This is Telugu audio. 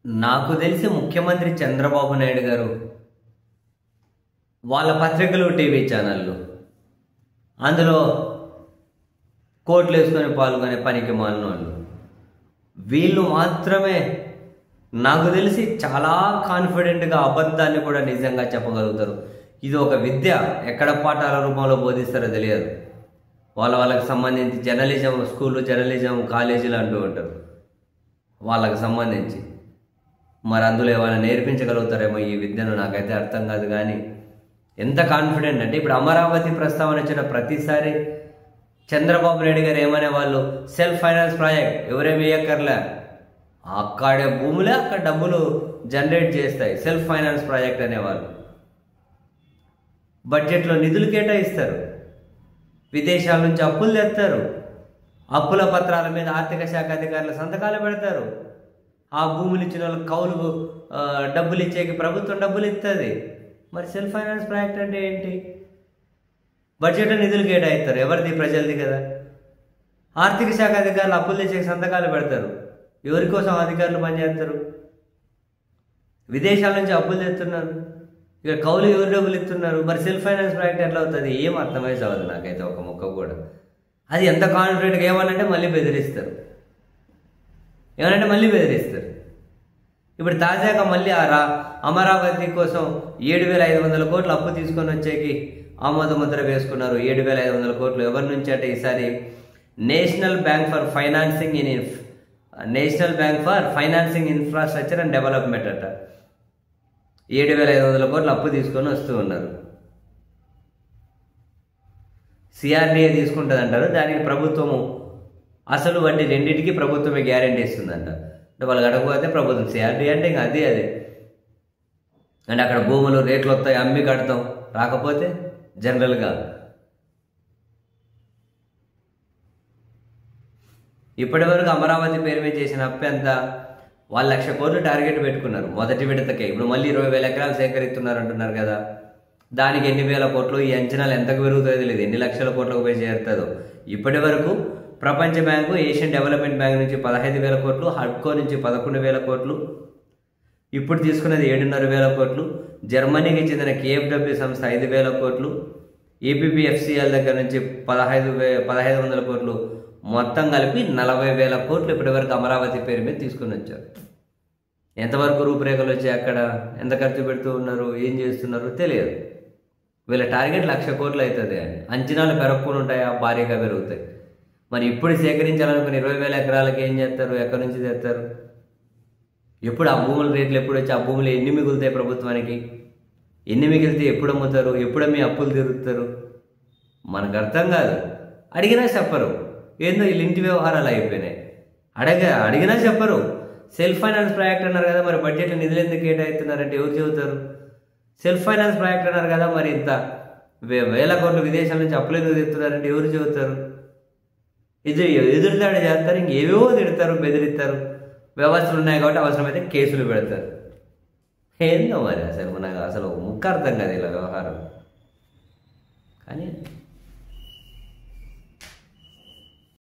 నాకు తెలిసి ముఖ్యమంత్రి చంద్రబాబు నాయుడు గారు వాళ్ళ పత్రికలు, టీవీ ఛానళ్ళు అందులో కోట్లు వేసుకొని పాల్గొనే పనికి మాలిన వాళ్ళు వీళ్ళు మాత్రమే నాకు తెలిసి చాలా కాన్ఫిడెంట్గా అబద్ధాన్ని కూడా నిజంగా చెప్పగలుగుతారు. ఇది ఒక విద్య, ఎక్కడ పాఠాల రూపంలో బోధిస్తారో తెలియదు. వాళ్ళకి సంబంధించి జర్నలిజం స్కూళ్ళు, జర్నలిజం కాలేజీలు అంటూ ఉంటారు. వాళ్ళకి సంబంధించి మరి అందులో ఏమైనా నేర్పించగలుగుతారేమో ఈ విద్యను, నాకైతే అర్థం కాదు. కానీ ఎంత కాన్ఫిడెంట్ అంటే, ఇప్పుడు అమరావతి ప్రస్తావన వచ్చిన ప్రతిసారి చంద్రబాబు నాయుడు గారు ఏమనే వాళ్ళు, సెల్ఫ్ ఫైనాన్స్ ప్రాజెక్ట్, ఎవరేమి వేయక్కర్లే, అక్కడే భూములే అక్కడ డబ్బులు జనరేట్ చేస్తాయి, సెల్ఫ్ ఫైనాన్స్ ప్రాజెక్ట్ అనేవాళ్ళు. బడ్జెట్లో నిధులు కేటాయిస్తారు, విదేశాల నుంచి అప్పులు తెస్తారు, అప్పుల పత్రాల మీద ఆర్థిక శాఖ అధికారులు సంతకాలు పెడతారు, ఆ భూములు ఇచ్చిన వాళ్ళకి కౌలు డబ్బులు ఇచ్చేకి ప్రభుత్వం డబ్బులు ఇస్తుంది. మరి సెల్ఫ్ ఫైనాన్స్ ప్రాజెక్ట్ అంటే ఏంటి? బడ్జెట్లో నిధులు కేటాయిస్తారు, ఎవరిది? ప్రజలది కదా. ఆర్థిక శాఖ అధికారులు అప్పులు తెచ్చేకి సంతకాలు పెడతారు, ఎవరి కోసం అధికారులు పనిచేస్తారు? విదేశాల నుంచి అప్పులు తెస్తున్నారు, ఇక కౌలు ఎవరు డబ్బులు ఇస్తున్నారు? మరి సెల్ఫ్ ఫైనాన్స్ ప్రాజెక్ట్ ఎట్లా అవుతుంది? ఏం అర్థమై చదవదు నాకైతే ఒక ముక్క కూడా. అది ఎంత కాన్ఫిడెంట్గా ఏమనంటే మళ్ళీ బెదిరిస్తారు, ఏమనంటే మళ్ళీ బెదిరిస్తారు. ఇప్పుడు తాజాగా మళ్ళీ అమరావతి కోసం 7,500 కోట్లు అప్పు తీసుకొని వచ్చేకి ఆమోద ముద్ర వేసుకున్నారు. 7,500 కోట్లు ఎవరి నుంచి అంటే ఈసారి national bank for financing infrastructure and development అట. 7,500 కోట్లు అప్పు తీసుకొని వస్తూ ఉన్నారు. సిఆర్డీఏ తీసుకుంటుంది అంటారు, దానికి ప్రభుత్వము అసలు వడ్డీ రెండింటికి ప్రభుత్వమే గ్యారెంటీ ఇస్తుందంట. అంటే వాళ్ళు అడగకపోతే ప్రభుత్వం, సిఆర్డీ అంటే ఇంకా అదే అంటే అక్కడ భూములు రేట్లు వస్తాయి, అమ్మి కడతాం, రాకపోతే జనరల్గా ఇప్పటి వరకు అమరావతి పేరు మీద చేసిన అప్పు ఎంత? వాళ్ళు 1,00,000 కోట్లు టార్గెట్ పెట్టుకున్నారు మొదటి విడతకే. ఇప్పుడు మళ్ళీ 20,000 ఎకరాలు సేకరిస్తున్నారు అంటున్నారు కదా, దానికి ఎన్ని వేల కోట్లు, ఈ అంచనాలు ఎంతకు పెరుగుతుందో తెలియదు, ఎన్ని లక్షల కోట్లకు పోయి చేరుతుందో. ఇప్పటి వరకు ప్రపంచ బ్యాంకు, ఏషియన్ డెవలప్మెంట్ బ్యాంక్ నుంచి 15,000 కోట్లు, హడ్కో నుంచి 11,000 కోట్లు, ఇప్పుడు తీసుకున్నది 7,500 కోట్లు, జర్మనీకి చెందిన KfW సంస్థ 5,000 కోట్లు, EPPFCL దగ్గర నుంచి 1,500 కోట్లు, మొత్తం కలిపి 40,000 కోట్లు ఇప్పటి వరకు అమరావతి పేరు మీద తీసుకుని వచ్చారు. ఎంతవరకు రూపురేఖలు వచ్చాయి, అక్కడ ఎంత ఖర్చు పెడుతూ ఉన్నారు, ఏం చేస్తున్నారు తెలియదు. వీళ్ళ టార్గెట్ 1,00,000 కోట్లు అవుతుంది అని అంచనాలు పెరగకుండా ఉంటాయా? భారీగా పెరుగుతాయి. మరి ఇప్పుడు సేకరించాలనుకుని 20,000 ఎకరాలకి ఏం చేస్తారు? ఎక్కడి నుంచి తెస్తారు? ఎప్పుడు ఆ భూముల రేట్లు ఎప్పుడు వచ్చి ఆ భూములు ఎన్ని మిగులుతాయి ప్రభుత్వానికి? ఎన్ని మిగిలితే ఎప్పుడు అమ్ముతారు? ఎప్పుడు మీ అప్పులు తిరుగుతారు? మనకు అర్థం కాదు. అడిగినా చెప్పరు, ఏందో వీళ్ళు ఇంటి వ్యవహారాలు అయిపోయినాయి. అడిగినా చెప్పరు. సెల్ఫ్ ఫైనాన్స్ ప్రాజెక్ట్ అన్నారు కదా, మరి బడ్జెట్లో నిధులు ఎందుకు కేటాయిస్తున్నారంటే ఎవరు చెబుతారు? సెల్ఫ్ ఫైనాన్స్ ప్రాజెక్ట్ అన్నారు కదా, మరి ఇంత వేల కోట్లు విదేశాల నుంచి అప్పులు ఎందుకు తెస్తున్నారంటే ఎవరు చెబుతారు? ఎదురుదాడి చేస్తారు, ఇంకేవేవో తిడతారు, బెదిరిస్తారు. వ్యవస్థలు ఉన్నాయి కాబట్టి అవసరమైతే కేసులు పెడతారు. ఏందో మరి అసలు మనకు అసలు ముక్క అర్థం కాదు ఇలా వ్యవహారం. కానీ